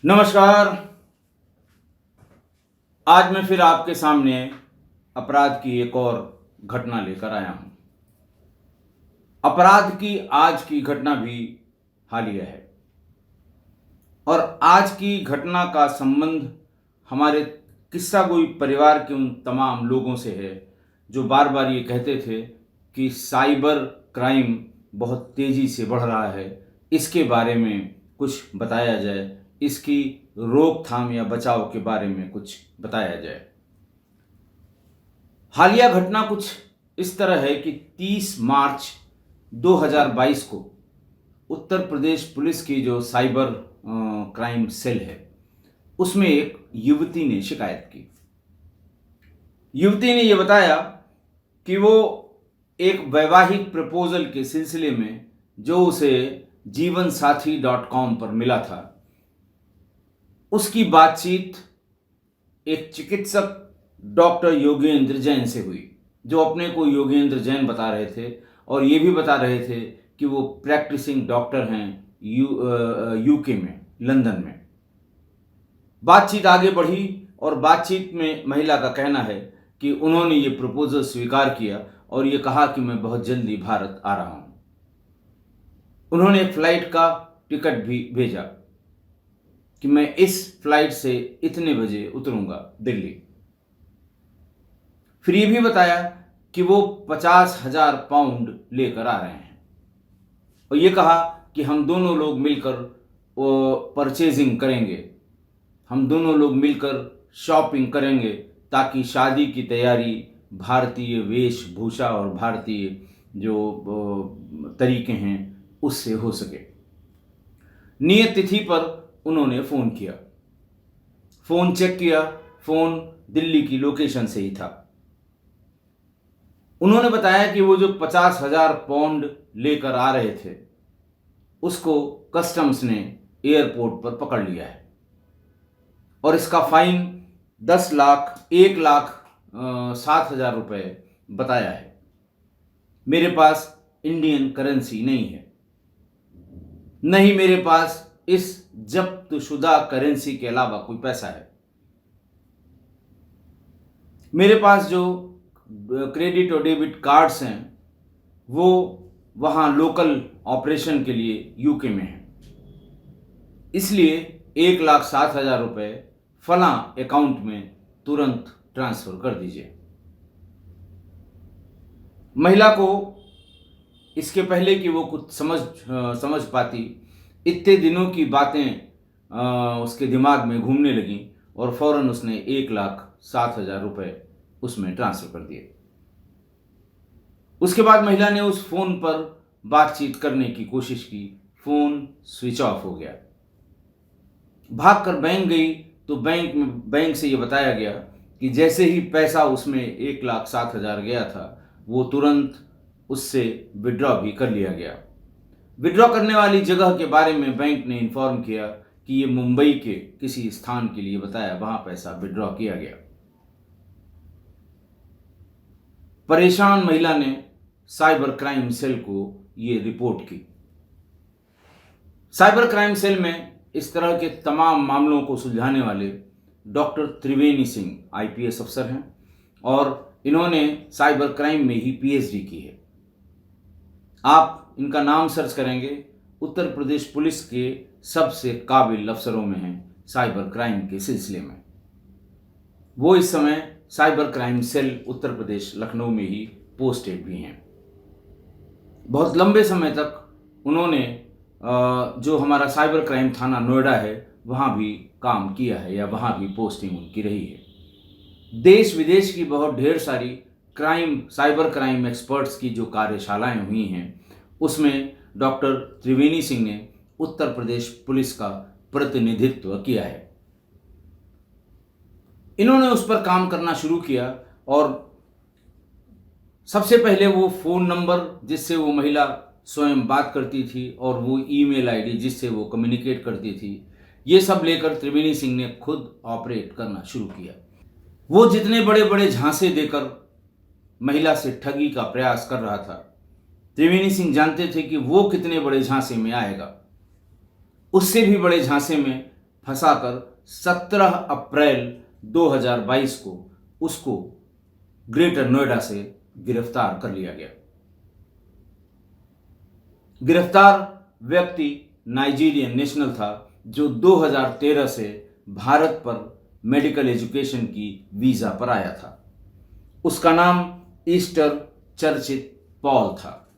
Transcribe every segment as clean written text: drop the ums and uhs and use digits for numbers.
नमस्कार। आज मैं फिर आपके सामने अपराध की एक और घटना लेकर आया हूं। अपराध की आज की घटना भी हालिया है और आज की घटना का संबंध हमारे किस्सागोई परिवार के उन तमाम लोगों से है जो बार बार ये कहते थे कि साइबर क्राइम बहुत तेज़ी से बढ़ रहा है, इसके बारे में कुछ बताया जाए, इसकी रोकथाम या बचाव के बारे में कुछ बताया जाए। हालिया घटना कुछ इस तरह है कि 30 मार्च 2022 को उत्तर प्रदेश पुलिस की जो साइबर क्राइम सेल है उसमें एक युवती ने शिकायत की। युवती ने यह बताया कि वो एक वैवाहिक प्रपोजल के सिलसिले में जो उसे जीवनसाथी.com पर मिला था, उसकी बातचीत एक चिकित्सक डॉक्टर योगेंद्र जैन से हुई, जो अपने को योगेंद्र जैन बता रहे थे और ये भी बता रहे थे कि वो प्रैक्टिसिंग डॉक्टर हैं यूके में, लंदन में। बातचीत आगे बढ़ी और बातचीत में महिला का कहना है कि उन्होंने ये प्रपोजल स्वीकार किया और ये कहा कि मैं बहुत जल्दी भारत आ रहा हूँ। उन्होंने फ्लाइट का टिकट भी भेजा कि मैं इस फ्लाइट से इतने बजे उतरूंगा दिल्ली। फिर ये भी बताया कि वो 50,000 पाउंड लेकर आ रहे हैं और ये कहा कि हम दोनों लोग मिलकर परचेजिंग करेंगे, हम दोनों लोग मिलकर शॉपिंग करेंगे ताकि शादी की तैयारी भारतीय वेशभूषा और भारतीय जो तरीके हैं उससे हो सके। नियत तिथि पर उन्होंने फ़ोन किया, फ़ोन चेक किया, फ़ोन दिल्ली की लोकेशन से ही था। उन्होंने बताया कि वो जो 50,000 पाउंड लेकर आ रहे थे उसको कस्टम्स ने एयरपोर्ट पर पकड़ लिया है और इसका फाइन 1,07,000 रुपये बताया है। मेरे पास इंडियन करेंसी नहीं है, नहीं मेरे पास इस जब्त शुदा करेंसी के अलावा कोई पैसा है। मेरे पास जो क्रेडिट और डेबिट कार्ड्स हैं वो वहाँ लोकल ऑपरेशन के लिए यूके में हैं, इसलिए 1,07,000 रुपये फलां अकाउंट में तुरंत ट्रांसफ़र कर दीजिए। महिला को इसके पहले कि वो कुछ समझ पाती, इतने दिनों की बातें उसके दिमाग में घूमने लगीं और फ़ौरन उसने 1,07,000 रुपये उसमें ट्रांसफ़र कर दिए। उसके बाद महिला ने उस फ़ोन पर बातचीत करने की कोशिश की, फ़ोन स्विच ऑफ हो गया। भागकर बैंक गई तो बैंक से ये बताया गया कि जैसे ही पैसा उसमें 1,07,000 गया था वो तुरंत उससे विड्रॉ भी कर लिया गया। विड्रॉ करने वाली जगह के बारे में बैंक ने इन्फॉर्म किया कि ये मुंबई के किसी स्थान के लिए बताया, वहाँ पैसा विड्रॉ किया गया। परेशान महिला ने साइबर क्राइम सेल को ये रिपोर्ट की। साइबर क्राइम सेल में इस तरह के तमाम मामलों को सुलझाने वाले डॉक्टर त्रिवेणी सिंह आईपीएस अफसर हैं और इन्होंने साइबर क्राइम में ही पीएचडी की है। आप इनका नाम सर्च करेंगे, उत्तर प्रदेश पुलिस के सबसे काबिल अफसरों में हैं साइबर क्राइम के सिलसिले में। वो इस समय cyber crime cell Uttar Pradesh Lucknow में ही पोस्टेड भी हैं। बहुत लंबे समय तक उन्होंने जो हमारा साइबर क्राइम थाना नोएडा है वहाँ भी काम किया है या वहाँ भी पोस्टिंग उनकी रही है। देश विदेश की बहुत ढेर सारी साइबर क्राइम एक्सपर्ट्स की जो कार्यशालाएं हुई हैं उसमें डॉक्टर त्रिवेणी सिंह ने उत्तर प्रदेश पुलिस का प्रतिनिधित्व किया है। इन्होंने उस पर काम करना शुरू किया और सबसे पहले वो फ़ोन नंबर जिससे वो महिला स्वयं बात करती थी और वो ईमेल आईडी जिससे वो कम्युनिकेट करती थी, ये सब लेकर त्रिवेणी सिंह ने खुद ऑपरेट करना शुरू किया। वो जितने बड़े बड़े झांसे देकर महिला से ठगी का प्रयास कर रहा था, त्रिवेणी सिंह जानते थे कि वो कितने बड़े झांसे में आएगा। उससे भी बड़े झांसे में फंसाकर 17 अप्रैल 2022 को उसको ग्रेटर नोएडा से गिरफ्तार कर लिया गया। गिरफ्तार व्यक्ति नाइजीरियन नेशनल था जो 2013 से भारत पर मेडिकल एजुकेशन की वीजा पर आया था। उसका नाम ईस्टर चर्चित पॉल था।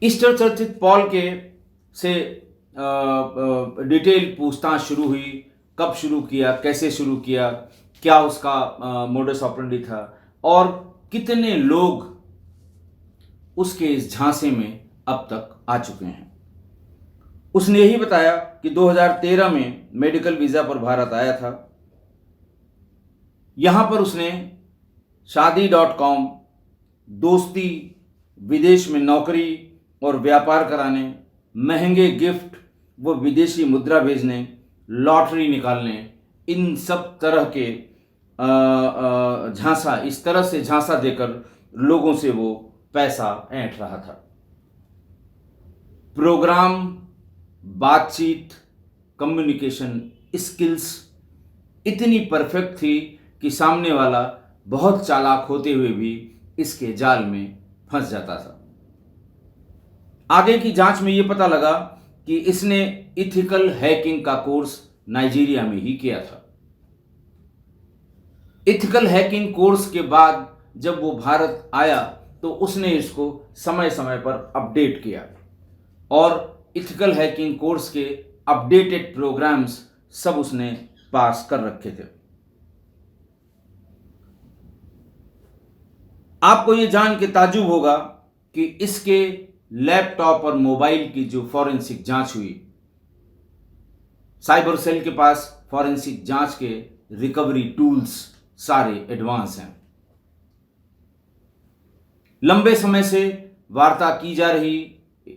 ईस्टर चर्चित पॉल के से डिटेल पूछताछ शुरू हुई। कब शुरू किया, कैसे शुरू किया, क्या उसका मोडस ऑपरेंडी था और कितने लोग उसके इस झांसे में अब तक आ चुके हैं। उसने यही बताया कि 2013 में मेडिकल वीजा पर भारत आया था। यहां पर उसने शादी.com, दोस्ती, विदेश में नौकरी और व्यापार कराने, महंगे गिफ्ट व विदेशी मुद्रा भेजने, लॉटरी निकालने, इन सब तरह के झांसा, इस तरह से झांसा देकर लोगों से वो पैसा ऐंठ रहा था। प्रोग्राम, बातचीत, कम्युनिकेशन स्किल्स इतनी परफेक्ट थी कि सामने वाला बहुत चालाक होते हुए भी इसके जाल में फंस जाता था। आगे की जांच में यह पता लगा कि इसने इथिकल हैकिंग का कोर्स नाइजीरिया में ही किया था। इथिकल हैकिंग कोर्स के बाद जब वो भारत आया तो उसने इसको समय समय पर अपडेट किया और इथिकल हैकिंग कोर्स के अपडेटेड प्रोग्राम्स सब उसने पास कर रखे थे। आपको ये जान के ताज्जुब होगा कि इसके लैपटॉप और मोबाइल की जो फॉरेंसिक जांच हुई, साइबर सेल के पास फॉरेंसिक जांच के रिकवरी टूल्स सारे एडवांस हैं। लंबे समय से वार्ता की जा रही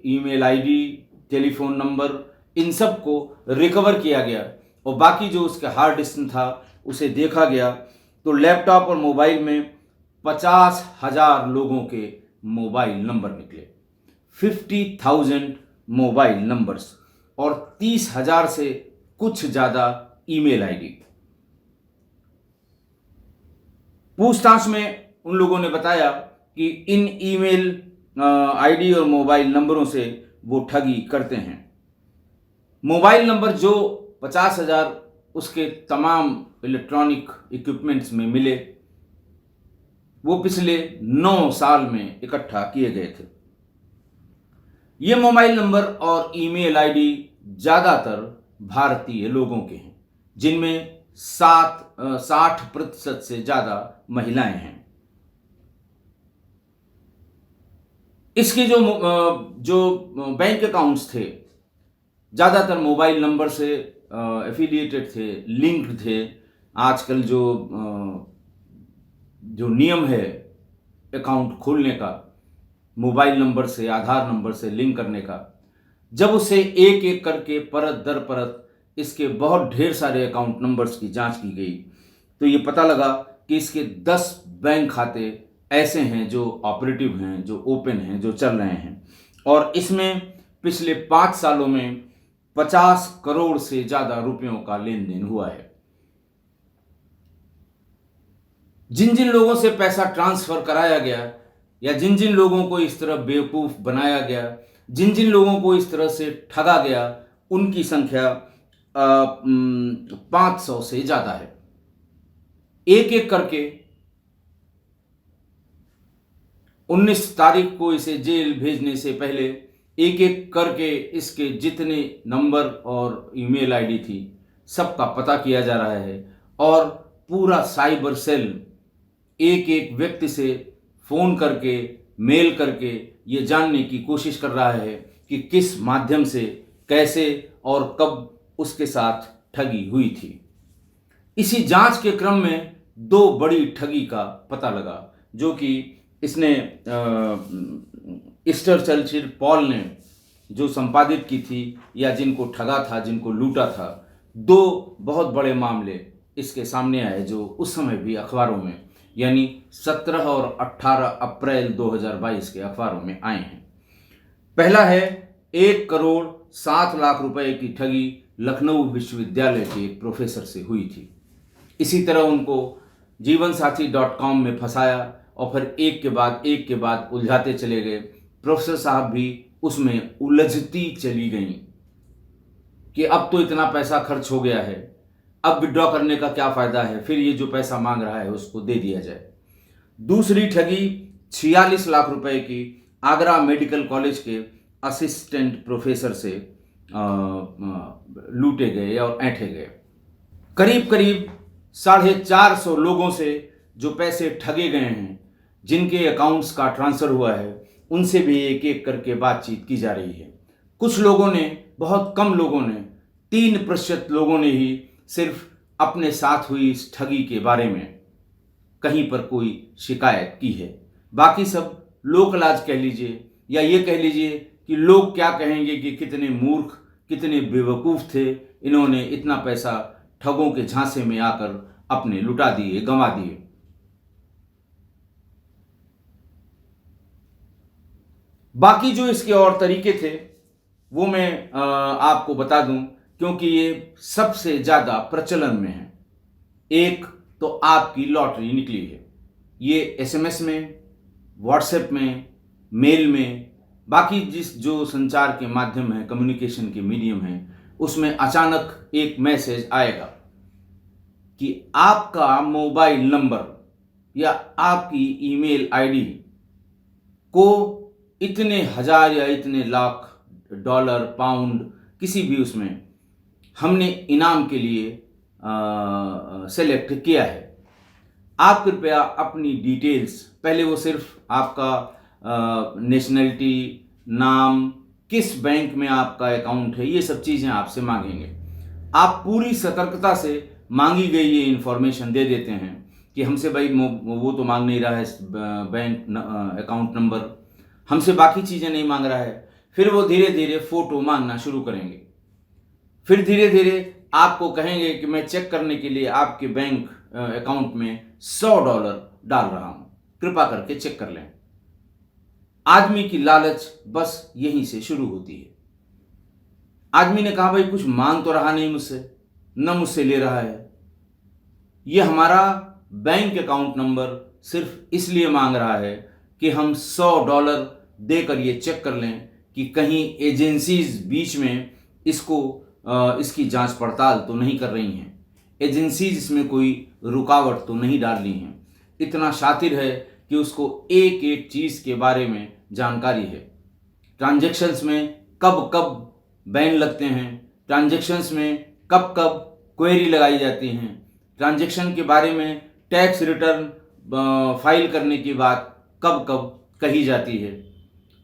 ईमेल आईडी, टेलीफोन नंबर, इन सब को रिकवर किया गया और बाकी जो उसका हार्ड डिस्क था उसे देखा गया तो लैपटॉप और मोबाइल में 50,000 लोगों के मोबाइल नंबर निकले, 50,000 मोबाइल नंबर्स और 30,000 से कुछ ज़्यादा ईमेल आईडी। पूछताछ में उन लोगों ने बताया कि इन ईमेल आईडी और मोबाइल नंबरों से वो ठगी करते हैं। मोबाइल नंबर जो 50,000 उसके तमाम इलेक्ट्रॉनिक इक्विपमेंट्स में मिले वो पिछले 9 साल में इकट्ठा किए गए थे। ये मोबाइल नंबर और ईमेल आईडी ज़्यादातर भारतीय लोगों के हैं जिनमें 60% से ज़्यादा महिलाएं हैं। इसके जो बैंक अकाउंट्स थे ज़्यादातर मोबाइल नंबर से एफिलिएटेड थे, लिंक्ड थे। आजकल जो नियम है अकाउंट खोलने का, मोबाइल नंबर से, आधार नंबर से लिंक करने का, जब उसे एक एक करके परत दर परत इसके बहुत ढेर सारे अकाउंट नंबर्स की जांच की गई तो ये पता लगा कि इसके 10 बैंक खाते ऐसे हैं जो ऑपरेटिव हैं, जो ओपन हैं, जो चल रहे हैं और इसमें पिछले 5 सालों में 50 करोड़ से ज़्यादा रुपयों का लेन देन हुआ है। जिन जिन लोगों से पैसा ट्रांसफ़र कराया गया या जिन जिन लोगों को इस तरह बेवकूफ़ बनाया गया, जिन जिन लोगों को इस तरह से ठगा गया, उनकी संख्या 500 से ज़्यादा है। एक एक करके 19 तारीख को इसे जेल भेजने से पहले एक एक करके इसके जितने नंबर और ईमेल आईडी थी सबका पता किया जा रहा है और पूरा साइबर सेल एक एक व्यक्ति से फ़ोन करके, मेल करके ये जानने की कोशिश कर रहा है कि किस माध्यम से, कैसे और कब उसके साथ ठगी हुई थी। इसी जांच के क्रम में 2 बड़ी ठगी का पता लगा जो कि इसने ईस्टर चर्चित पॉल ने जो संपादित की थी या जिनको ठगा था, जिनको लूटा था। 2 बहुत बड़े मामले इसके सामने आए जो उस समय भी अखबारों में यानी 17 और 18 अप्रैल 2022 के अखबारों में आए हैं। पहला है 1 करोड़ 7 लाख रुपए की ठगी लखनऊ विश्वविद्यालय के एक प्रोफेसर से हुई थी। इसी तरह उनको जीवनसाथी.com में फंसाया और फिर एक के बाद उलझाते चले गए। प्रोफेसर साहब भी उसमें उलझती चली गईं कि अब तो इतना पैसा खर्च हो गया है, अब विड्रॉ करने का क्या फ़ायदा है, फिर ये जो पैसा मांग रहा है उसको दे दिया जाए। दूसरी ठगी 46 लाख रुपए की आगरा मेडिकल कॉलेज के असिस्टेंट प्रोफेसर से लूटे गए और ऐंठे गए। करीब करीब 450 लोगों से जो पैसे ठगे गए हैं, जिनके अकाउंट्स का ट्रांसफ़र हुआ है, उनसे भी एक एक करके बातचीत की जा रही है। कुछ लोगों ने, बहुत कम लोगों ने, 3% लोगों ने ही सिर्फ अपने साथ हुई इस ठगी के बारे में कहीं पर कोई शिकायत की है। बाकी सब लोकलाज कह लीजिए या ये कह लीजिए कि लोग क्या कहेंगे कि कितने मूर्ख, कितने बेवकूफ़ थे, इन्होंने इतना पैसा ठगों के झांसे में आकर अपने लुटा दिए, गंवा दिए। बाकी जो इसके और तरीके थे वो मैं आपको बता दूं, क्योंकि ये सबसे ज़्यादा प्रचलन में है। एक तो आपकी लॉटरी निकली है, ये एसएमएस में, व्हाट्सएप में, मेल में, बाकी जो संचार के माध्यम है, कम्युनिकेशन के मीडियम है, उसमें अचानक एक मैसेज आएगा कि आपका मोबाइल नंबर या आपकी ईमेल आईडी को इतने हजार या इतने लाख डॉलर, पाउंड, किसी भी उसमें हमने इनाम के लिए सेलेक्ट किया है। आप कृपया अपनी डिटेल्स, पहले वो सिर्फ आपका नेशनलिटी, नाम, किस बैंक में आपका अकाउंट है, ये सब चीज़ें आपसे मांगेंगे। आप पूरी सतर्कता से मांगी गई ये इन्फॉर्मेशन दे देते हैं कि हमसे भाई वो तो मांग नहीं रहा है बैंक अकाउंट नंबर, हमसे बाकी चीज़ें नहीं मांग रहा है। फिर वो धीरे धीरे फ़ोटो मांगना शुरू करेंगे। फिर धीरे धीरे आपको कहेंगे कि मैं चेक करने के लिए आपके बैंक अकाउंट में $100 डाल रहा हूँ, कृपा करके चेक कर लें। आदमी की लालच बस यहीं से शुरू होती है। आदमी ने कहा भाई कुछ मांग तो रहा नहीं मुझसे, न मुझसे ले रहा है, ये हमारा बैंक अकाउंट नंबर सिर्फ इसलिए मांग रहा है कि हम $100 देकर ये चेक कर लें कि कहीं एजेंसीज बीच में इसकी जांच पड़ताल तो नहीं कर रही हैं, एजेंसीज इसमें कोई रुकावट तो नहीं डाल रही हैं। इतना शातिर है कि उसको एक एक चीज़ के बारे में जानकारी है। ट्रांजैक्शंस में कब कब बैन लगते हैं, ट्रांजैक्शंस में कब कब क्वेरी लगाई जाती हैं, ट्रांजैक्शन के बारे में टैक्स रिटर्न फाइल करने की बात कब कब कही जाती है।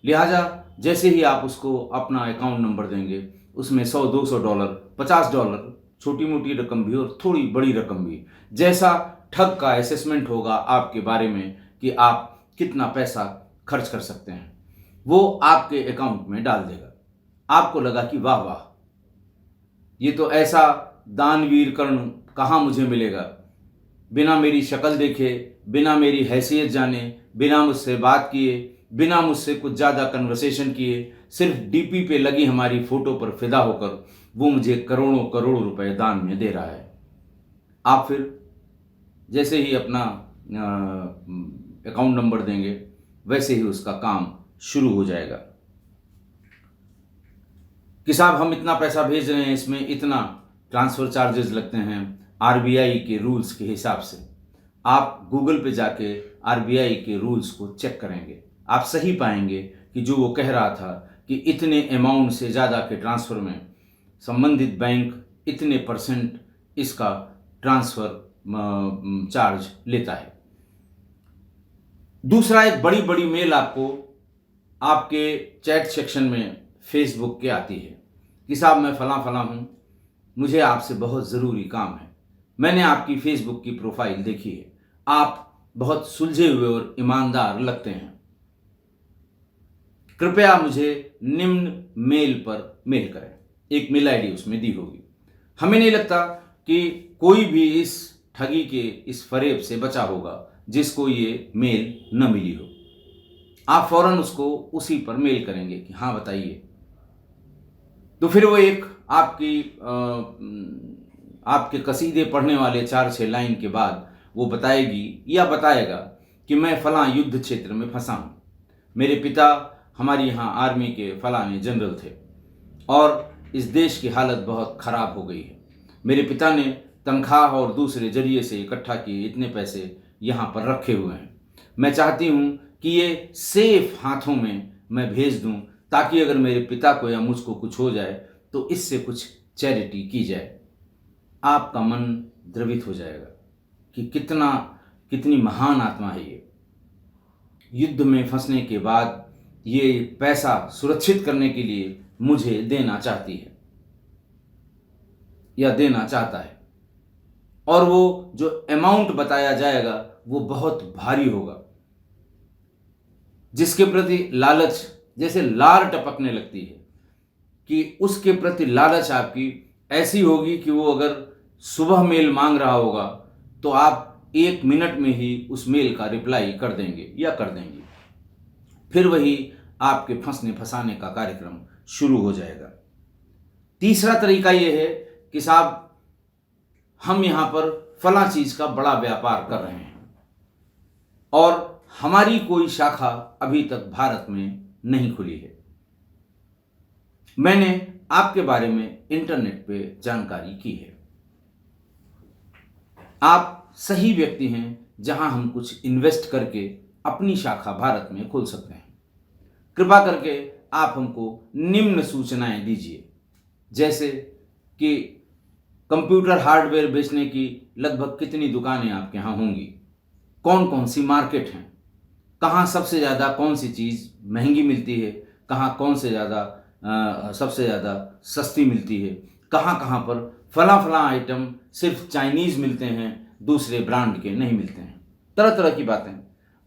लिहाजा जैसे ही आप उसको अपना अकाउंट नंबर देंगे, उसमें $100, $200, $50, छोटी मोटी रकम भी और थोड़ी बड़ी रकम भी, जैसा ठग का असेसमेंट होगा आपके बारे में कि आप कितना पैसा खर्च कर सकते हैं, वो आपके अकाउंट में डाल देगा। आपको लगा कि वाह वाह, ये तो ऐसा दानवीर कर्ण कहाँ मुझे मिलेगा, बिना मेरी शक्ल देखे, बिना मेरी हैसियत जाने, बिना मुझसे बात किए, बिना मुझसे कुछ ज़्यादा कन्वर्सेशन किए, सिर्फ डीपी पे लगी हमारी फ़ोटो पर फिदा होकर वो मुझे करोड़ों करोड़ों रुपए दान में दे रहा है। आप फिर जैसे ही अपना अकाउंट नंबर देंगे, वैसे ही उसका काम शुरू हो जाएगा कि साहब हम इतना पैसा भेज रहे हैं, इसमें इतना ट्रांसफ़र चार्जेस लगते हैं आरबीआई के रूल्स के हिसाब से। आप गूगल पे जाके आरबीआई के रूल्स को चेक करेंगे, आप सही पाएंगे कि जो वो कह रहा था कि इतने अमाउंट से ज़्यादा के ट्रांसफ़र में संबंधित बैंक इतने % इसका ट्रांसफ़र चार्ज लेता है। दूसरा, एक बड़ी बड़ी मेल आपको आपके चैट सेक्शन में फेसबुक के आती है कि साहब मैं फ़लाँ हूँ, मुझे आपसे बहुत ज़रूरी काम है, मैंने आपकी फेसबुक की प्रोफाइल देखी है, आप बहुत सुलझे हुए और ईमानदार लगते हैं, कृपया मुझे निम्न मेल पर मेल करें। एक मेल आईडी उसमें दी होगी। हमें नहीं लगता कि कोई भी इस ठगी के इस फरेब से बचा होगा जिसको ये मेल न मिली हो। आप फौरन उसको उसी पर मेल करेंगे कि हाँ बताइए। तो फिर वो एक आपके कसीदे पढ़ने वाले 4-6 लाइन के बाद वो बताएगी या बताएगा कि मैं फलां युद्ध क्षेत्र में फंसा हूँ, मेरे पिता हमारे यहाँ आर्मी के फलां में जनरल थे और इस देश की हालत बहुत ख़राब हो गई है, मेरे पिता ने तनख्वाह और दूसरे जरिए से इकट्ठा किए इतने पैसे यहाँ पर रखे हुए हैं, मैं चाहती हूँ कि ये सेफ हाथों में मैं भेज दूँ ताकि अगर मेरे पिता को या मुझको कुछ हो जाए तो इससे कुछ चैरिटी की जाए। आपका मन द्रवित हो जाएगा कि कितनी महान आत्मा है ये। युद्ध में फंसने के बाद ये पैसा सुरक्षित करने के लिए मुझे देना चाहती है या देना चाहता है, और वो जो अमाउंट बताया जाएगा वो बहुत भारी होगा, जिसके प्रति लालच जैसे लार टपकने लगती है कि उसके प्रति लालच आपकी ऐसी होगी कि वो अगर सुबह मेल मांग रहा होगा तो आप 1 मिनट में ही उस मेल का रिप्लाई कर देंगे या कर देंगी। फिर वही आपके फंसने फंसाने का कार्यक्रम शुरू हो जाएगा। तीसरा तरीका ये है कि साहब हम यहाँ पर फला चीज़ का बड़ा व्यापार कर रहे हैं और हमारी कोई शाखा अभी तक भारत में नहीं खुली है, मैंने आपके बारे में इंटरनेट पे जानकारी की है, आप सही व्यक्ति हैं जहां हम कुछ इन्वेस्ट करके अपनी शाखा भारत में खोल सकते हैं, कृपा करके आप हमको निम्न सूचनाएं दीजिए, जैसे कि कंप्यूटर हार्डवेयर बेचने की लगभग कितनी दुकानें आपके यहाँ होंगी, कौन कौन सी मार्केट हैं, कहाँ सबसे ज़्यादा कौन सी चीज़ महंगी मिलती है, कहाँ कौन से सबसे ज़्यादा सस्ती मिलती है, कहाँ कहाँ पर फला आइटम सिर्फ चाइनीज़ मिलते हैं, दूसरे ब्रांड के नहीं मिलते हैं। तरह तरह की बातें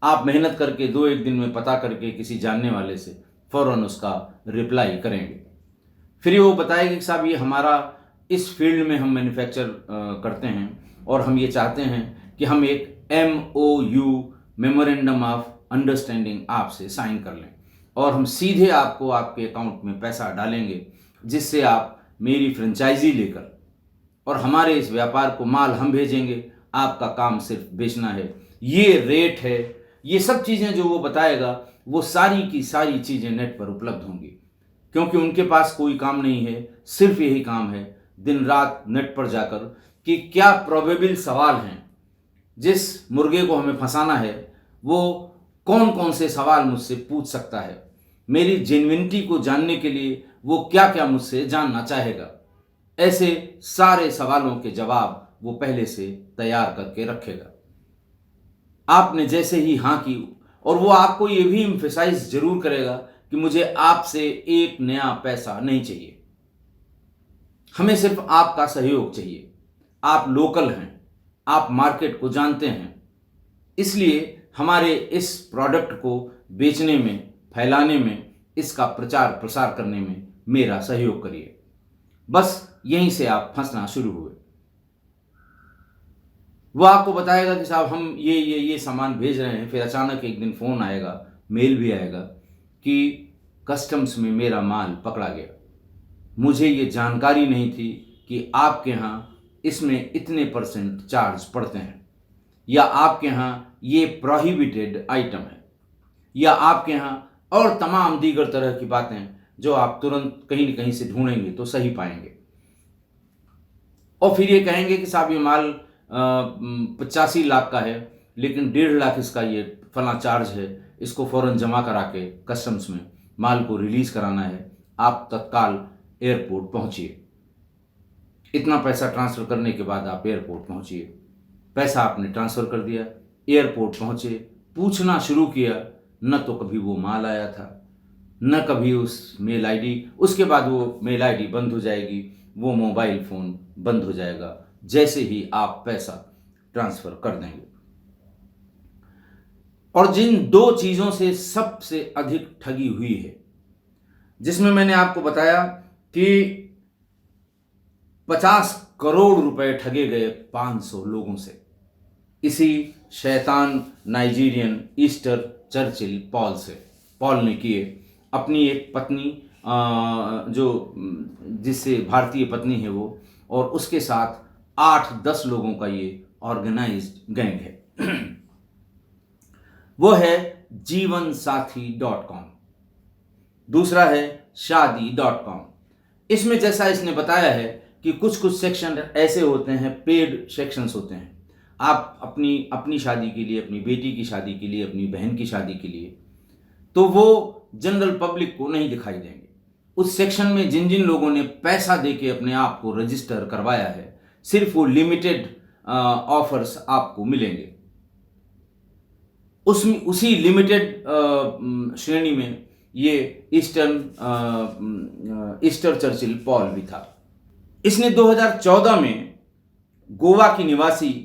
आप मेहनत करके 2-1 दिन में पता करके किसी जानने वाले से फ़ौरन उसका रिप्लाई करेंगे। फिर वो बताएगी कि साहब ये हमारा इस फील्ड में हम मैन्युफैक्चर करते हैं और हम ये चाहते हैं कि हम एक MOU मेमोरेंडम ऑफ अंडरस्टैंडिंग आपसे साइन कर लें और हम सीधे आपको आपके अकाउंट में पैसा डालेंगे, जिससे आप मेरी फ्रेंचाइजी लेकर और हमारे इस व्यापार को माल हम भेजेंगे, आपका काम सिर्फ बेचना है, ये रेट है, ये सब चीज़ें जो वो बताएगा वो सारी की सारी चीज़ें नेट पर उपलब्ध होंगी, क्योंकि उनके पास कोई काम नहीं है, सिर्फ यही काम है दिन रात नेट पर जाकर कि क्या प्रोबेबल सवाल हैं, जिस मुर्गे को हमें फंसाना है वो कौन कौन से सवाल मुझसे पूछ सकता है, मेरी जेन्युइनिटी को जानने के लिए वो क्या क्या मुझसे जानना चाहेगा, ऐसे सारे सवालों के जवाब वो पहले से तैयार करके रखेगा। आपने जैसे ही हाँ की और वो आपको ये भी इम्फेसाइज जरूर करेगा कि मुझे आपसे एक नया पैसा नहीं चाहिए, हमें सिर्फ आपका सहयोग चाहिए, आप लोकल हैं, आप मार्केट को जानते हैं, इसलिए हमारे इस प्रोडक्ट को बेचने में, फैलाने में, इसका प्रचार प्रसार करने में मेरा सहयोग करिए। बस यहीं से आप फंसना शुरू हुए। वो आपको बताएगा कि साहब हम ये सामान भेज रहे हैं, फिर अचानक एक दिन फ़ोन आएगा, मेल भी आएगा कि कस्टम्स में मेरा माल पकड़ा गया, मुझे ये जानकारी नहीं थी कि आपके यहाँ इसमें इतने % चार्ज पड़ते हैं, या आपके यहाँ ये प्रोहिबिटेड आइटम है, या आपके यहाँ और तमाम दीगर तरह की बातें जो आप तुरंत कहीं न कहीं से ढूंढेंगे तो सही पाएंगे। और फिर ये कहेंगे कि साहब ये माल 85 लाख का है, लेकिन 1.5 लाख इसका ये फला चार्ज है, इसको फ़ौरन जमा करा के कस्टम्स में माल को रिलीज़ कराना है, आप तत्काल एयरपोर्ट पहुँचिए। इतना पैसा ट्रांसफ़र करने के बाद आप एयरपोर्ट पहुँचिए। पैसा आपने ट्रांसफ़र कर दिया, एयरपोर्ट पहुँचे, पूछना शुरू किया, न तो कभी वो माल आया था, न कभी उस मेल आईडी, उसके बाद वो मेल आईडी बंद हो जाएगी, वो मोबाइल फ़ोन बंद हो जाएगा जैसे ही आप पैसा ट्रांसफ़र कर देंगे। और जिन 2 चीज़ों से सबसे अधिक ठगी हुई है, जिसमें मैंने आपको बताया कि 50 करोड़ रुपए ठगे गए 500 लोगों से, इसी शैतान नाइजीरियन ईस्टर चर्चिल पॉल ने किए। अपनी एक पत्नी जो जिससे भारतीय पत्नी है वो, और उसके साथ 8-10 लोगों का ये ऑर्गेनाइज्ड गैंग है। वो है जीवनसाथी.com। दूसरा है शादी.com। इसमें जैसा इसने बताया है कि कुछ कुछ सेक्शन ऐसे होते हैं, पेड सेक्शंस होते हैं। आप अपनी शादी के लिए, अपनी बेटी की शादी के लिए, अपनी बहन की शादी के लिए, तो वो जनरल पब्लिक को नहीं दिखाई देंगे। उस सेक्शन में जिन जिन लोगों ने पैसा देके अपने आप को रजिस्टर करवाया है, सिर्फ वो लिमिटेड ऑफर्स आपको मिलेंगे। उसी लिमिटेड श्रेणी में ये ईस्टर चर्चिल पॉल भी था। इसने 2014 में गोवा की निवासी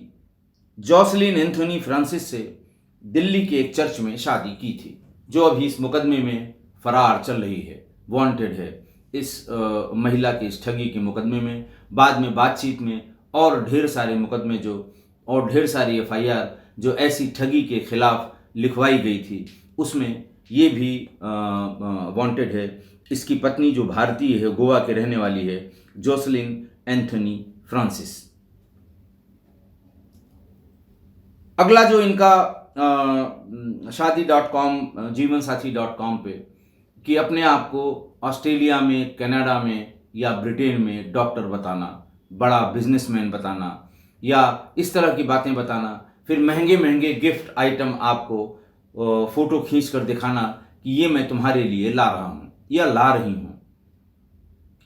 जॉसलिन एंथोनी फ्रांसिस से दिल्ली के एक चर्च में शादी की थी, जो अभी इस मुकदमे में फरार चल रही है, वांटेड है इस महिला के इस ठगी के मुकदमे में। बाद में बातचीत में और ढेर सारे मुकदमे और ढेर सारी FIR जो ऐसी ठगी के खिलाफ लिखवाई गई थी, उसमें ये भी वांटेड है। इसकी पत्नी जो भारतीय है, गोवा के रहने वाली है, जोसलिन एंथोनी फ्रांसिस। अगला जो इनका शादी.com, जीवनसाथी.com पे कि अपने आप को ऑस्ट्रेलिया में, कनाडा में या ब्रिटेन में डॉक्टर बताना, बड़ा बिजनेसमैन बताना या इस तरह की बातें बताना, फिर महंगे महंगे गिफ्ट आइटम आपको फोटो खींच कर दिखाना कि ये मैं तुम्हारे लिए ला रहा हूँ या ला रही हूँ,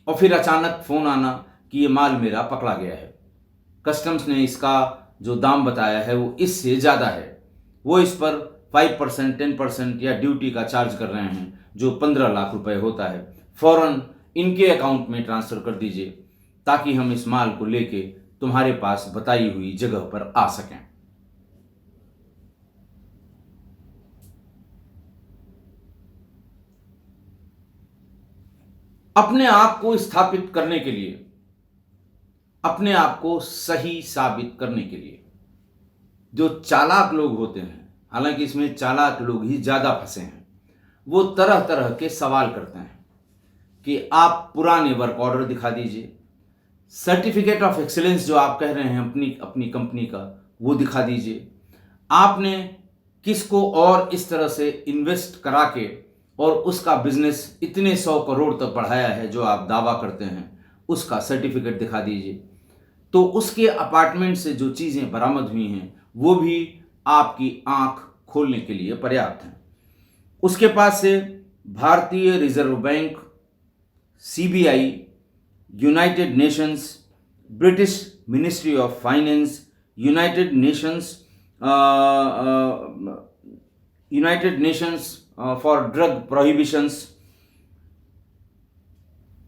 और फिर अचानक फ़ोन आना कि ये माल मेरा पकड़ा गया है, कस्टम्स ने इसका जो दाम बताया है वो इससे ज़्यादा है, वो इस पर 5%, 10% या ड्यूटी का चार्ज कर रहे हैं, जो 15 लाख रुपए होता है। फ़ौरन इनके अकाउंट में ट्रांसफ़र कर दीजिए ताकि हम इस माल को लेके तुम्हारे पास बताई हुई जगह पर आ सकें। अपने आप को स्थापित करने के लिए, अपने आप को सही साबित करने के लिए जो चालाक लोग होते हैं, हालांकि इसमें चालाक लोग ही ज़्यादा फंसे हैं, वो तरह तरह के सवाल करते हैं कि आप पुराने वर्क ऑर्डर दिखा दीजिए, सर्टिफिकेट ऑफ एक्सीलेंस जो आप कह रहे हैं अपनी कंपनी का, वो दिखा दीजिए, आपने किसको और इस तरह से इन्वेस्ट करा के और उसका बिजनेस इतने 100 करोड़ तक बढ़ाया है जो आप दावा करते हैं, उसका सर्टिफिकेट दिखा दीजिए। तो उसके अपार्टमेंट से जो चीज़ें बरामद हुई हैं वो भी आपकी आंख खोलने के लिए पर्याप्त हैं। उसके पास से भारतीय Reserve Bank, CBI, United Nations, British Ministry of Finance, United Nations for drug prohibitions,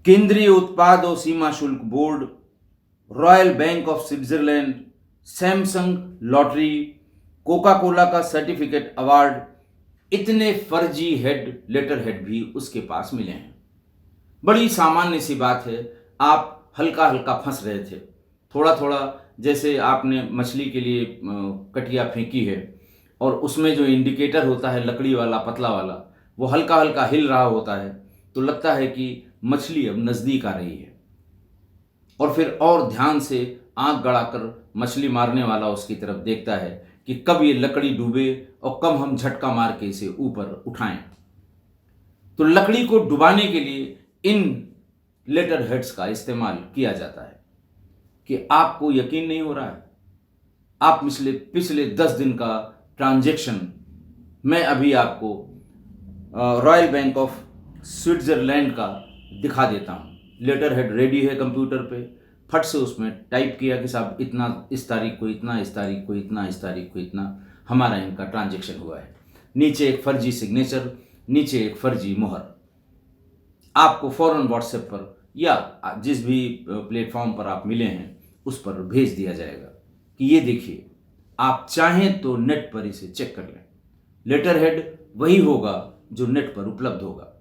केंद्रीय उत्पाद और सीमा शुल्क board, Royal Bank of Switzerland, Samsung lottery, Coca Cola का सर्टिफिकेट अवार्ड, इतने फर्जी लेटर हेड भी उसके पास मिले हैं। बड़ी सामान्य सी बात है, आप हल्का हल्का फंस रहे थे, थोड़ा थोड़ा, जैसे आपने मछली के लिए कटिया फेंकी है और उसमें जो इंडिकेटर होता है लकड़ी वाला, पतला वाला, वो हल्का हल्का हिल रहा होता है, तो लगता है कि मछली अब नज़दीक आ रही है, और फिर और ध्यान से आंख गड़ाकर मछली मारने वाला उसकी तरफ देखता है कि कब ये लकड़ी डूबे और कब हम झटका मार के इसे ऊपर उठाएं। तो लकड़ी को डुबाने के लिए इन लेटर हेड्स का इस्तेमाल किया जाता है। कि आपको यकीन नहीं हो रहा है, आप पिछले 10 दिन का ट्रांजैक्शन मैं अभी आपको रॉयल बैंक ऑफ स्विट्जरलैंड का दिखा देता हूँ। लेटर हेड रेडी है कंप्यूटर पे, फट से उसमें टाइप किया कि साहब इतना इस तारीख को इतना, इस तारीख को इतना, इस तारीख को इतना हमारा इनका ट्रांजैक्शन हुआ है। नीचे एक फर्जी सिग्नेचर, नीचे एक फर्जी मोहर। आपको फ़ौरन व्हाट्सएप पर या जिस भी प्लेटफॉर्म पर आप मिले हैं उस पर भेज दिया जाएगा कि ये देखिए, आप चाहें तो नेट पर इसे चेक कर लें। लेटर हेड वही होगा जो नेट पर उपलब्ध होगा।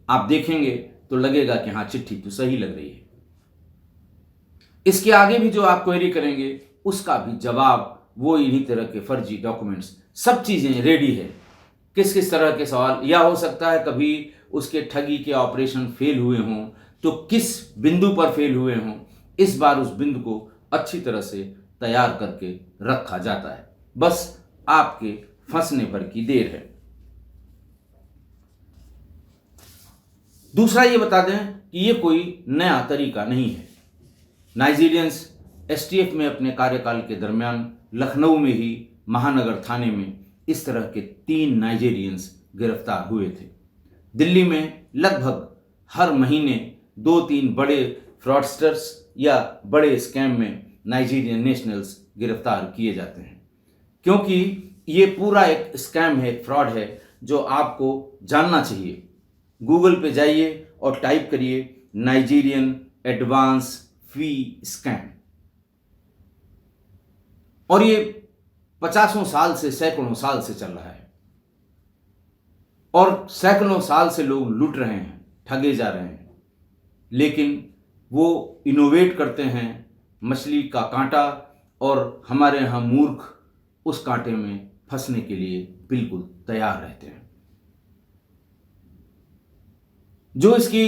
आप देखेंगे तो लगेगा कि हाँ, चिट्ठी तो सही लग रही है। इसके आगे भी जो आप क्वेरी करेंगे उसका भी जवाब वो इन्हीं तरह के फर्जी डॉक्यूमेंट्स, सब चीज़ें रेडी है। किस किस तरह के सवाल, या हो सकता है कभी उसके ठगी के ऑपरेशन फेल हुए हों तो किस बिंदु पर फेल हुए हों, इस बार उस बिंदु को अच्छी तरह से तैयार करके रखा जाता है। बस आपके फंसने भर की देर है। दूसरा ये बता दें कि ये कोई नया तरीका नहीं है। नाइजीरियंस एसटीएफ में अपने कार्यकाल के दरमियान लखनऊ में ही महानगर थाने में इस तरह के 3 नाइजीरियंस गिरफ्तार हुए थे। दिल्ली में लगभग हर महीने 2-3 बड़े फ्रॉडस्टर्स या बड़े स्कैम में नाइजीरियन नेशनल्स गिरफ्तार किए जाते हैं, क्योंकि ये पूरा एक स्कैम है, फ्रॉड है, जो आपको जानना चाहिए। गूगल पे जाइए और टाइप करिए नाइजीरियन एडवांस फी स्कैम, और ये 50 साल से, सैकड़ों साल से चल रहा है और सैकड़ों साल से लोग लूट रहे हैं, ठगे जा रहे हैं। लेकिन वो इनोवेट करते हैं मछली का कांटा, और हमारे यहाँ मूर्ख उस कांटे में फंसने के लिए बिल्कुल तैयार रहते हैं। जो इसकी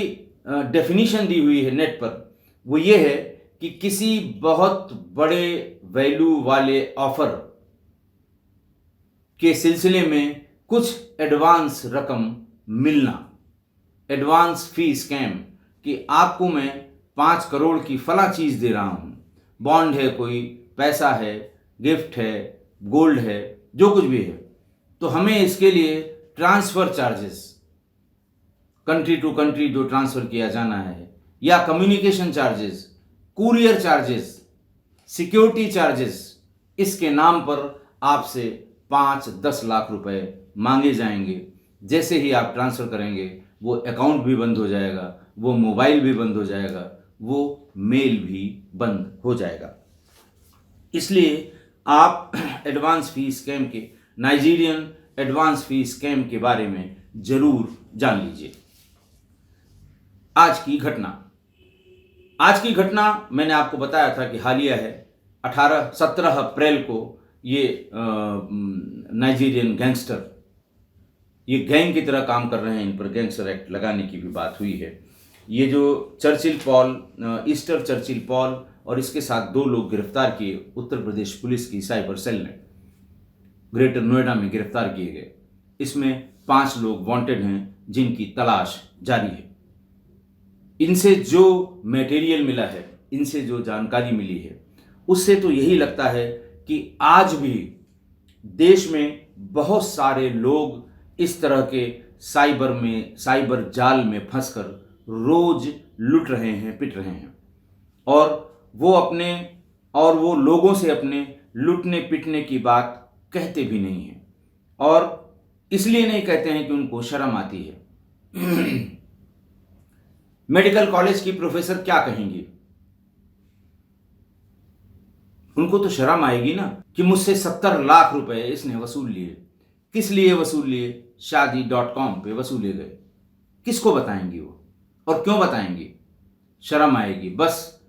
डेफिनेशन दी हुई है नेट पर, वो ये है कि किसी बहुत बड़े वैल्यू वाले ऑफर के सिलसिले में कुछ एडवांस रकम मिलना, एडवांस फी स्कैम, कि आपको मैं 5 करोड़ की फला चीज़ दे रहा हूँ, बॉन्ड है, कोई पैसा है, गिफ्ट है, गोल्ड है, जो कुछ भी है, तो हमें इसके लिए transfer charges, country to country जो ट्रांसफ़र किया जाना है, या communication charges, courier charges, security charges, इसके नाम पर आपसे 5-10 लाख रुपए मांगे जाएंगे। जैसे ही आप ट्रांसफ़र करेंगे वो अकाउंट भी बंद हो जाएगा, वो मोबाइल भी बंद हो जाएगा, वो मेल भी बंद हो जाएगा। इसलिए आप एडवांस फी स्कैम के, नाइजीरियन एडवांस फी स्कैम के बारे में ज़रूर जान लीजिए। आज की घटना मैंने आपको बताया था कि हालिया है। 17 अप्रैल को ये नाइजीरियन गैंगस्टर, ये गैंग की तरह काम कर रहे हैं, इन पर गैंगस्टर एक्ट लगाने की भी बात हुई है। ये जो ईस्टर चर्चिल पॉल और इसके साथ 2 लोग गिरफ्तार किए, उत्तर प्रदेश पुलिस की साइबर सेल ने ग्रेटर नोएडा में गिरफ्तार किए गए। इसमें 5 लोग वांटेड हैं जिनकी तलाश जारी है। इनसे जो मटेरियल मिला है, इनसे जो जानकारी मिली है, उससे तो यही लगता है कि आज भी देश में बहुत सारे लोग इस तरह के साइबर जाल में फंसकर रोज लुट रहे हैं, पिट रहे हैं, और वो लोगों से अपने लुटने पिटने की बात कहते भी नहीं हैं, और इसलिए नहीं कहते हैं कि उनको शर्म आती है। मेडिकल कॉलेज की प्रोफेसर क्या कहेंगी? उनको तो शर्म आएगी ना कि मुझसे 70 लाख रुपए इसने वसूल लिए। किस लिए वसूल लिए? शादी.com पे वसूले गए। किसको बताएंगी वो, और क्यों बताएंगी? शर्म आएगी। बस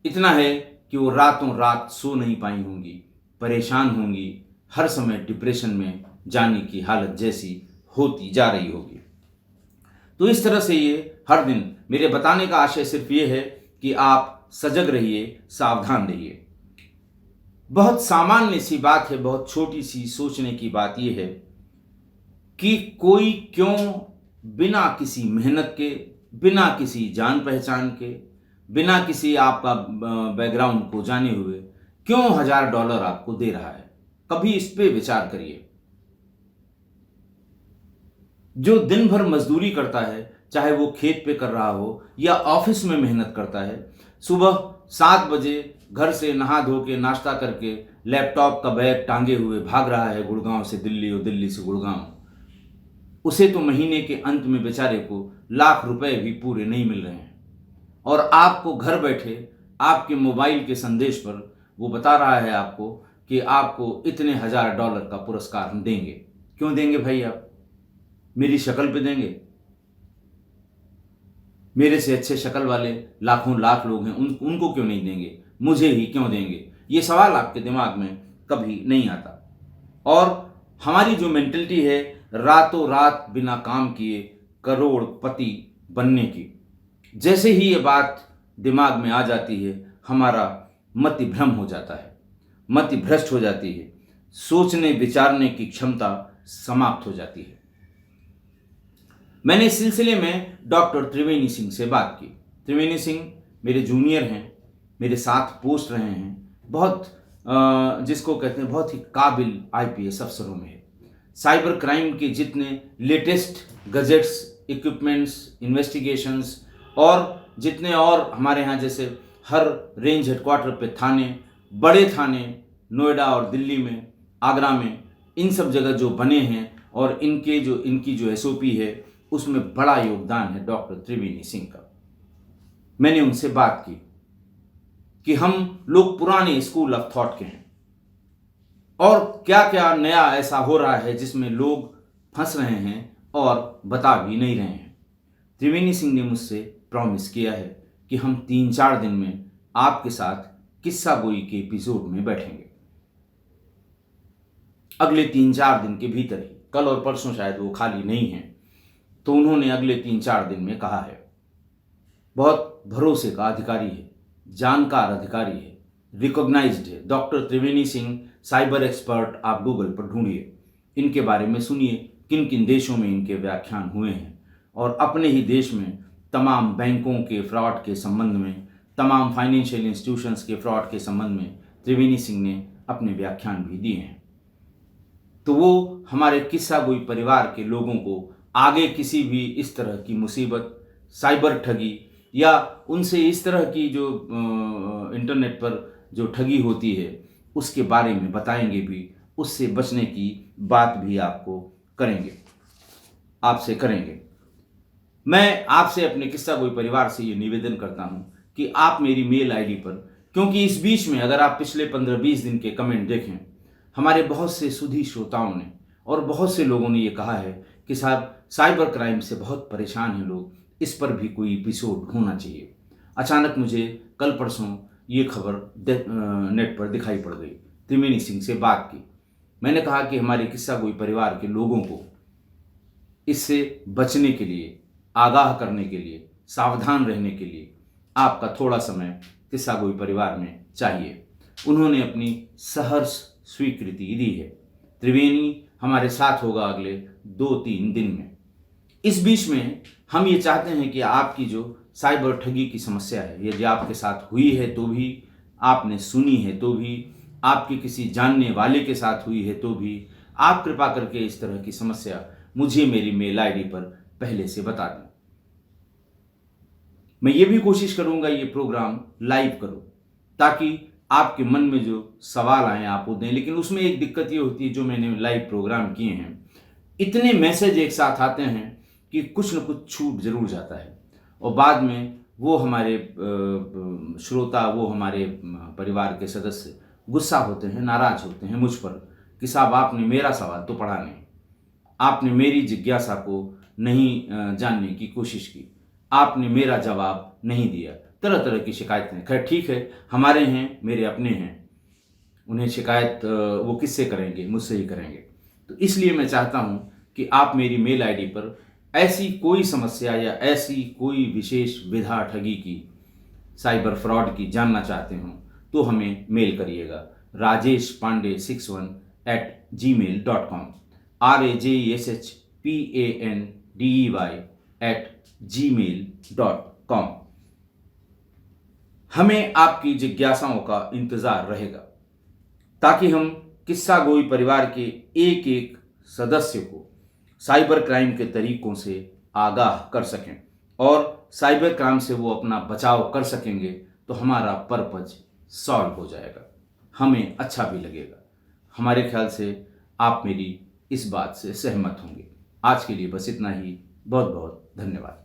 इतना है कि वो रातों रात सो नहीं पाई होंगी, परेशान होंगी, हर समय डिप्रेशन में जाने की हालत जैसी होती जा रही होगी। तो इस तरह से ये हर दिन, मेरे बताने का आशय सिर्फ ये है कि आप सजग रहिए, सावधान रहिए। बहुत सामान्य सी बात है, बहुत छोटी सी सोचने की बात यह है कि कोई क्यों बिना किसी मेहनत के, बिना किसी जान पहचान के, बिना किसी आपका बैकग्राउंड को जाने हुए क्यों $1000 आपको दे रहा है? कभी इस पे विचार करिए। जो दिन भर मजदूरी करता है, चाहे वो खेत पे कर रहा हो या ऑफिस में मेहनत करता है, सुबह 7 बजे घर से नहा धो के नाश्ता करके लैपटॉप का बैग टांगे हुए भाग रहा है गुड़गांव से दिल्ली और दिल्ली से गुड़गांव, उसे तो महीने के अंत में बेचारे को लाख रुपए भी पूरे नहीं मिल रहे हैं, और आपको घर बैठे आपके मोबाइल के संदेश पर वो बता रहा है आपको कि आपको इतने $1000 का पुरस्कार हम देंगे। क्यों देंगे भाई? आप मेरी शक्ल पे देंगे? मेरे से अच्छे शक्ल वाले लाखों लाख लोग हैं, उनको क्यों नहीं देंगे? मुझे ही क्यों देंगे? ये सवाल आपके दिमाग में कभी नहीं आता। और हमारी जो मेंटलिटी है, रातों रात बिना काम किए करोड़पति बनने की। जैसे ही ये बात दिमाग में आ जाती है, हमारा मति भ्रम हो जाता है, मति भ्रष्ट हो जाती है, सोचने विचारने की क्षमता समाप्त हो जाती है। मैंने इस सिलसिले में डॉक्टर त्रिवेणी सिंह से बात की। त्रिवेणी सिंह मेरे जूनियर हैं, मेरे साथ पोस्ट रहे हैं, बहुत जिसको कहते हैं बहुत ही काबिल आईपीएस अफसरों में है। साइबर क्राइम के जितने लेटेस्ट गजेट्स, इक्विपमेंट्स, इन्वेस्टिगेशंस और जितने और हमारे यहाँ जैसे हर रेंज हेडक्वार्टर पे थाने, बड़े थाने नोएडा और दिल्ली में, आगरा में, इन सब जगह जो बने हैं और इनकी जो एसओपी है उसमें बड़ा योगदान है डॉक्टर त्रिवेणी सिंह का। मैंने उनसे बात की कि हम लोग पुराने स्कूल ऑफ थॉट के हैं और क्या क्या नया ऐसा हो रहा है जिसमें लोग फंस रहे हैं और बता भी नहीं रहे हैं। त्रिवेणी सिंह ने मुझसे प्रॉमिस किया है कि हम 3-4 दिन में आपके साथ किस्सा गोई के एपिसोड में बैठेंगे। अगले 3-4 दिन के भीतर ही, कल और परसों शायद वो खाली नहीं है, तो उन्होंने अगले 3-4 दिन में कहा है। बहुत भरोसे का अधिकारी है, जानकार अधिकारी है, रिकॉग्नाइज्ड है। डॉक्टर त्रिवेणी सिंह साइबर एक्सपर्ट आप गूगल पर ढूंढिए, इनके बारे में सुनिए किन किन देशों में इनके व्याख्यान हुए हैं और अपने ही देश में तमाम बैंकों के फ्रॉड के संबंध में, तमाम फाइनेंशियल इंस्टीट्यूशंस के फ्रॉड के संबंध में त्रिवेणी सिंह ने अपने व्याख्यान भी दिए हैं। तो वो हमारे किस्सा गोई परिवार के लोगों को आगे किसी भी इस तरह की मुसीबत, साइबर ठगी या उनसे इस तरह की जो इंटरनेट पर जो ठगी होती है उसके बारे में बताएंगे भी, उससे बचने की बात भी आपको करेंगे, आपसे करेंगे। मैं आपसे अपने किस्सा गोई परिवार से ये निवेदन करता हूँ कि आप मेरी मेल आईडी पर, क्योंकि इस बीच में अगर आप पिछले 15-20 दिन के कमेंट देखें, हमारे बहुत से सुधी श्रोताओं ने और बहुत से लोगों ने ये कहा है कि साहब साइबर क्राइम से बहुत परेशान हैं लोग, इस पर भी कोई एपिसोड होना चाहिए। अचानक मुझे कल परसों ये खबर नेट पर दिखाई पड़ गई। त्रिवेणी सिंह से बात की, मैंने कहा कि हमारे किस्सा गोई परिवार के लोगों को इससे बचने के लिए, आगाह करने के लिए, सावधान रहने के लिए आपका थोड़ा समय किस्सा गोई परिवार में चाहिए। उन्होंने अपनी सहर्ष स्वीकृति दी है। त्रिवेणी हमारे साथ होगा अगले 2-3 दिन में। इस बीच में हम ये चाहते हैं कि आपकी जो साइबर ठगी की समस्या है, ये जो आपके साथ हुई है तो भी, आपने सुनी है तो भी, आपके किसी जानने वाले के साथ हुई है तो भी, आप कृपा करके इस तरह की समस्या मुझे मेरी मेल आईडी पर पहले से बता दें। मैं ये भी कोशिश करूंगा ये प्रोग्राम लाइव करूं ताकि आपके मन में जो सवाल आए आप वो दें। लेकिन उसमें एक दिक्कत ये होती है, जो मैंने लाइव प्रोग्राम किए हैं, इतने मैसेज एक साथ आते हैं कि कुछ न कुछ छूट जरूर जाता है और बाद में वो हमारे श्रोता, वो हमारे परिवार के सदस्य गुस्सा होते हैं, नाराज होते हैं मुझ पर कि साहब आपने मेरा सवाल तो पढ़ा नहीं, आपने मेरी जिज्ञासा को नहीं जानने की कोशिश की, आपने मेरा जवाब नहीं दिया। तरह तरह की शिकायतें। खैर ठीक है, हमारे हैं, मेरे अपने हैं, उन्हें शिकायत वो किससे करेंगे, मुझसे ही करेंगे। तो इसलिए मैं चाहता हूँ कि आप मेरी मेल आईडी पर ऐसी कोई समस्या या ऐसी कोई विशेष विधा ठगी की, साइबर फ्रॉड की जानना चाहते हो तो हमें मेल करिएगा rajeshpandey61@gmail.com rajeshpandey@gmail.com। हमें आपकी जिज्ञासाओं का इंतजार रहेगा ताकि हम किस्सा गोई परिवार के एक एक सदस्य को साइबर क्राइम के तरीकों से आगाह कर सकें और साइबर क्राइम से वो अपना बचाव कर सकेंगे तो हमारा पर्पज सॉल्व हो जाएगा, हमें अच्छा भी लगेगा। हमारे ख्याल से आप मेरी इस बात से सहमत होंगे। आज के लिए बस इतना ही। बहुत बहुत धन्यवाद।